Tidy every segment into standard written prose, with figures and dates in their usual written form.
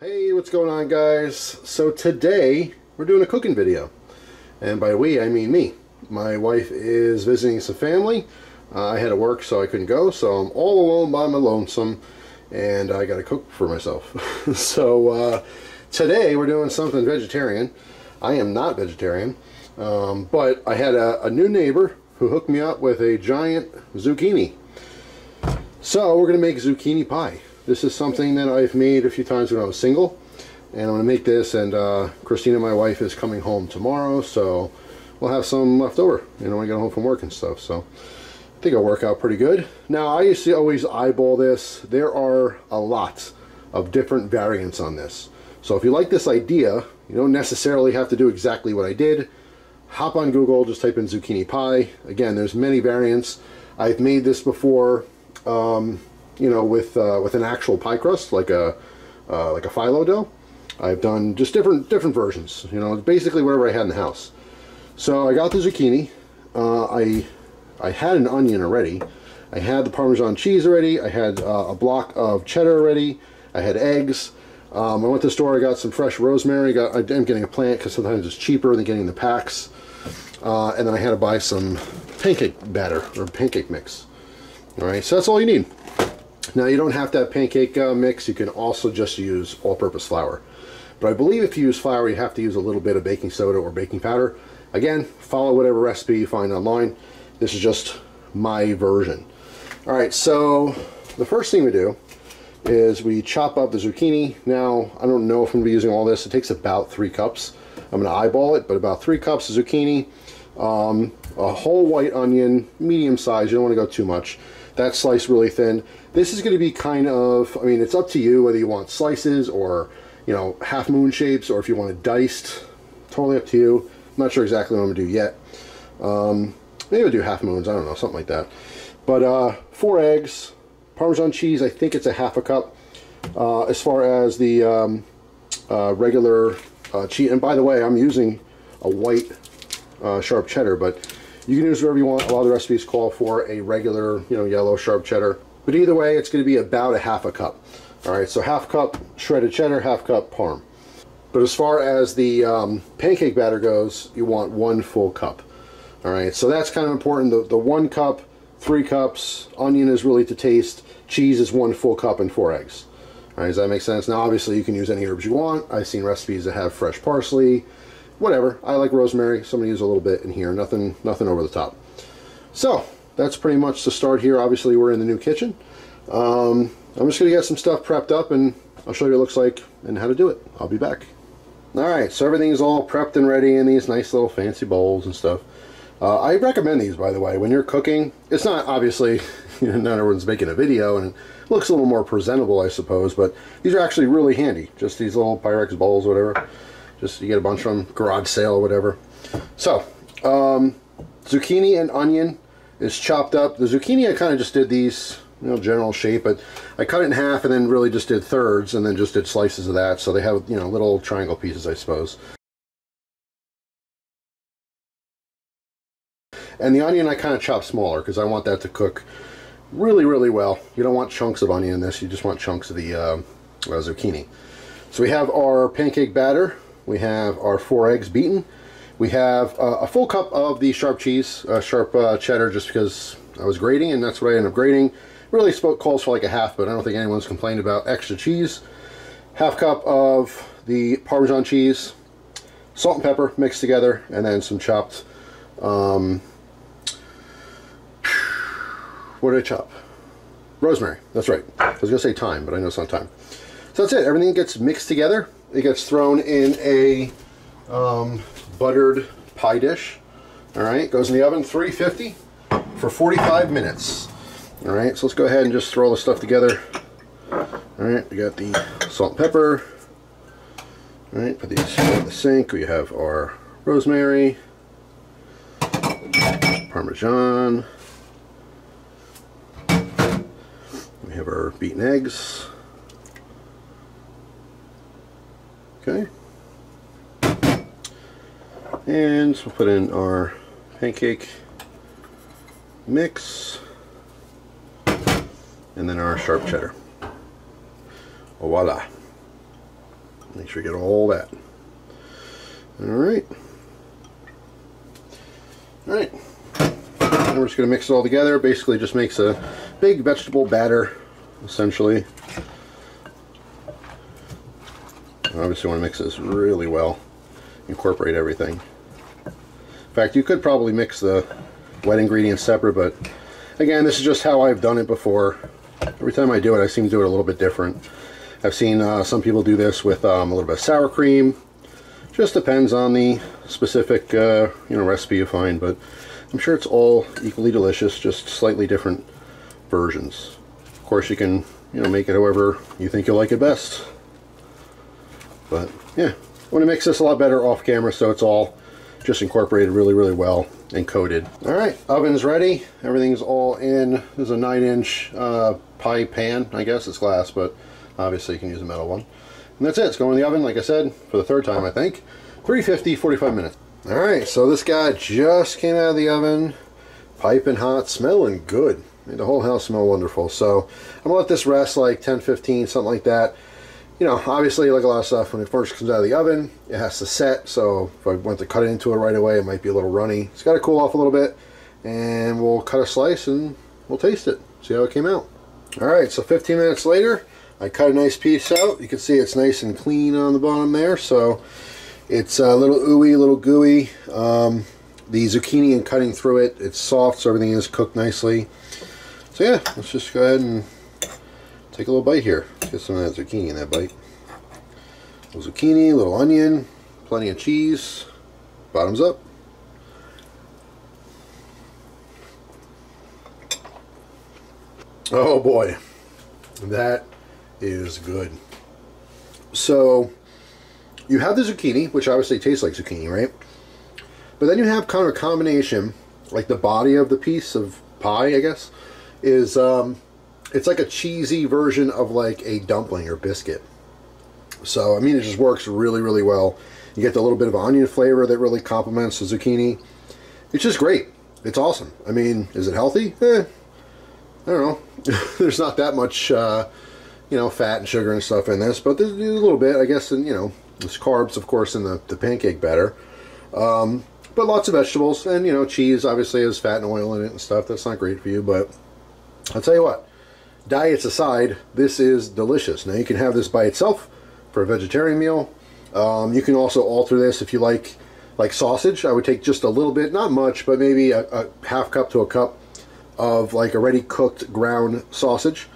Hey, what's going on, guys? So today we're doing a cooking video, and by we I mean me. My wife is visiting some family. I had to work, so I couldn't go, so I'm all alone by my lonesome, and I gotta cook for myself. So today we're doing something vegetarian. I am not vegetarian, but I had a new neighbor who hooked me up with a giant zucchini. So we're gonna make zucchini pie. This is something that I've made a few times when I was single, and I'm going to make this, and Christina, my wife, is coming home tomorrow, so we'll have some left over, you know, when I get home from work and stuff, so I think it'll work out pretty good. Now, I used to always eyeball this. There are a lot of different variants on this, so if you like this idea, you don't necessarily have to do exactly what I did. Hop on Google, just type in zucchini pie. Again, there's many variants. I've made this before, you know, with an actual pie crust, like a phyllo dough. I've done just different versions. You know, basically whatever I had in the house. So I got the zucchini. I had an onion already. I had the Parmesan cheese already. I had a block of cheddar already. I had eggs. I went to the store. I got some fresh rosemary. I'm getting a plant because sometimes it's cheaper than getting the packs. And then I had to buy some pancake batter or pancake mix. All right, so that's all you need. Now, you don't have to have pancake mix. You can also just use all-purpose flour. But I believe if you use flour, you have to use a little bit of baking soda or baking powder. Again, follow whatever recipe you find online. This is just my version. All right, so the first thing we do is we chop up the zucchini. Now, I don't know if I'm going to be using all this. It takes about 3 cups. I'm going to eyeball it, but about 3 cups of zucchini, a whole white onion, medium size. You don't want to go too much. That's sliced really thin. This is going to be kind of, I mean, it's up to you whether you want slices or, you know, half moon shapes, or if you want it diced. Totally up to you. I'm not sure exactly what I'm going to do yet. Maybe I'll do half moons. I don't know, something like that. But 4 eggs, Parmesan cheese, I think it's a half a cup. As far as the regular cheese, and by the way, I'm using a white sharp cheddar, but you can use whatever you want. A lot of the recipes call for a regular, you know, yellow sharp cheddar. But either way, it's going to be about a half a cup. All right, so half cup shredded cheddar, half cup parm. But as far as the pancake batter goes, you want 1 full cup. All right, so that's kind of important. The 1 cup, 3 cups, onion is really to taste. Cheese is 1 full cup and 4 eggs. All right, does that make sense? Now, obviously, you can use any herbs you want. I've seen recipes that have fresh parsley. Whatever. I like rosemary, so I'm going to use a little bit in here. Nothing over the top. So that's pretty much the start here. Obviously, we're in the new kitchen. I'm just going to get some stuff prepped up, and I'll show you what it looks like and how to do it. I'll be back. Alright, so everything's all prepped and ready in these nice little fancy bowls and stuff. I recommend these, by the way, when you're cooking. It's not, obviously, you know, not everyone's making a video, and it looks a little more presentable, I suppose, but these are actually really handy. Just these little Pyrex bowls, whatever. Just, you get a bunch from garage sale or whatever. So, zucchini and onion is chopped up. The zucchini, I kind of just did these, you know, general shape, but I cut it in half and then really just did thirds and then just did slices of that. So they have, you know, little triangle pieces, I suppose. And the onion I kind of chopped smaller because I want that to cook really, really well. You don't want chunks of onion in this. You just want chunks of the zucchini. So we have our pancake batter. We have our 4 eggs beaten. We have a full cup of the sharp cheese, sharp cheddar, just because I was grating, and that's what I ended up grating. Really calls for like a half, but I don't think anyone's complained about extra cheese. Half cup of the Parmesan cheese, salt and pepper mixed together, and then some chopped, what did I chop? Rosemary, that's right. I was going to say thyme, but I know it's not thyme. So that's it. Everything gets mixed together. It gets thrown in a buttered pie dish. All right, goes in the oven 350 for 45 minutes. All right, so let's go ahead and just throw all the stuff together. All right, we got the salt and pepper. All right, put these in the sink. We have our rosemary, Parmesan. We have our beaten eggs. Okay. And we'll put in our pancake mix. And then our sharp cheddar. Voila. Make sure you get all that. Alright. Alright. And we're just going to mix it all together. Basically just makes a big vegetable batter, essentially. Obviously want to mix this really well. Incorporate everything. In fact, you could probably mix the wet ingredients separate, but again, this is just how I've done it before. Every time I do it, I seem to do it a little bit different. I've seen some people do this with a little bit of sour cream. Just depends on the specific recipe you find, but I'm sure it's all equally delicious, just slightly different versions. Of course, you can make it however you think you'll like it best. But yeah, I want to mix this a lot better off camera, so it's all just incorporated really, really well and coated. Alright, oven's ready. Everything's all in. There's a 9-inch pie pan. I guess it's glass, but obviously you can use a metal one. And that's it. It's going in the oven, like I said, for the third time, I think. 350, 45 minutes. Alright, so this guy just came out of the oven. Piping hot, smelling good. Made the whole house smell wonderful. So I'm going to let this rest like 10, 15, something like that. Obviously, like a lot of stuff, when it first comes out of the oven, it has to set, so if I went to cut into it right away, it might be a little runny. It's got to cool off a little bit, and we'll cut a slice and we'll taste it, see how it came out. Alright, so 15 minutes later, I cut a nice piece out. You can see it's nice and clean on the bottom there, so it's a little ooey, a little gooey. The zucchini and cutting through it, it's soft, so everything is cooked nicely. So yeah, let's just go ahead and take a little bite here. Get some of that zucchini in that bite. A little zucchini, a little onion, plenty of cheese. Bottoms up. Oh boy, that is good. So you have the zucchini, which obviously tastes like zucchini, right? But then you have kind of a combination, like the body of the piece of pie, I guess, is it's like a cheesy version of like a dumpling or biscuit. So, I mean, it just works really, really well. You get the little bit of onion flavor that really complements the zucchini. It's just great. It's awesome. I mean, is it healthy? I don't know. There's not that much, fat and sugar and stuff in this, but there's a little bit, I guess, and, there's carbs, of course, in the pancake batter. But lots of vegetables, and, cheese obviously has fat and oil in it and stuff. That's not great for you, but I'll tell you what. Diets aside, this is delicious. Now you can have this by itself for a vegetarian meal. You can also alter this if you like sausage. I would take just a little bit, not much, but maybe a half cup to a cup of like already cooked ground sausage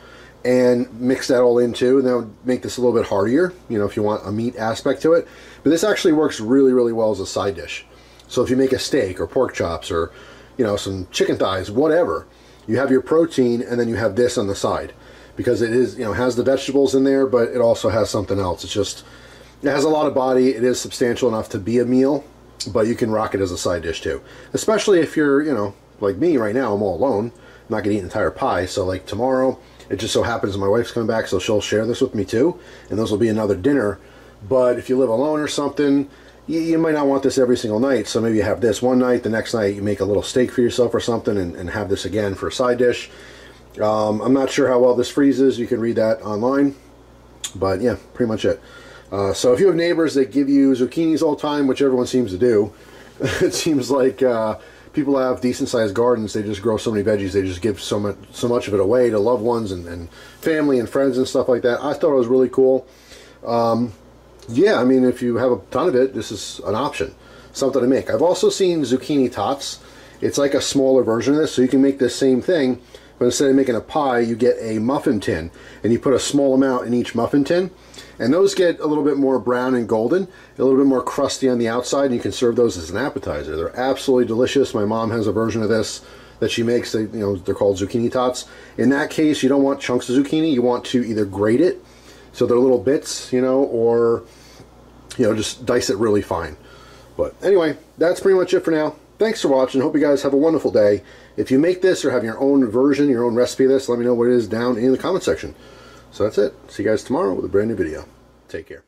and mix that all in too, and that would make this a little bit heartier, if you want a meat aspect to it. But this actually works really, really well as a side dish. So if you make a steak or pork chops or some chicken thighs, whatever, you have your protein, and then you have this on the side, because it is, has the vegetables in there, but it also has something else. It's just, it has a lot of body. It is substantial enough to be a meal, but you can rock it as a side dish too. Especially if you're, like me right now, I'm all alone. I'm not gonna eat an entire pie. So like tomorrow, it just so happens my wife's coming back, so she'll share this with me too, and those will be another dinner. But if you live alone or something, you might not want this every single night, so maybe you have this one night, the next night you make a little steak for yourself or something and have this again for a side dish. I'm not sure how well this freezes. You can read that online, but yeah, pretty much it. So if you have neighbors that give you zucchinis all the time, which everyone seems to do, it seems like people have decent sized gardens. They just grow so many veggies, they just give so much of it away to loved ones and family and friends and stuff like that. I thought it was really cool. Yeah, I mean, if you have a ton of it, this is an option, something to make. I've also seen zucchini tots. It's like a smaller version of this, so you can make this same thing, but instead of making a pie, you get a muffin tin, and you put a small amount in each muffin tin, and those get a little bit more brown and golden, a little bit more crusty on the outside, and you can serve those as an appetizer. They're absolutely delicious. My mom has a version of this that she makes. They're called zucchini tots. In that case, you don't want chunks of zucchini. You want to either grate it, so they're little bits, or just dice it really fine. But anyway, that's pretty much it for now. Thanks for watching. Hope you guys have a wonderful day. If you make this or have your own version, your own recipe of this, let me know what it is down in the comment section. So that's it. See you guys tomorrow with a brand new video. Take care.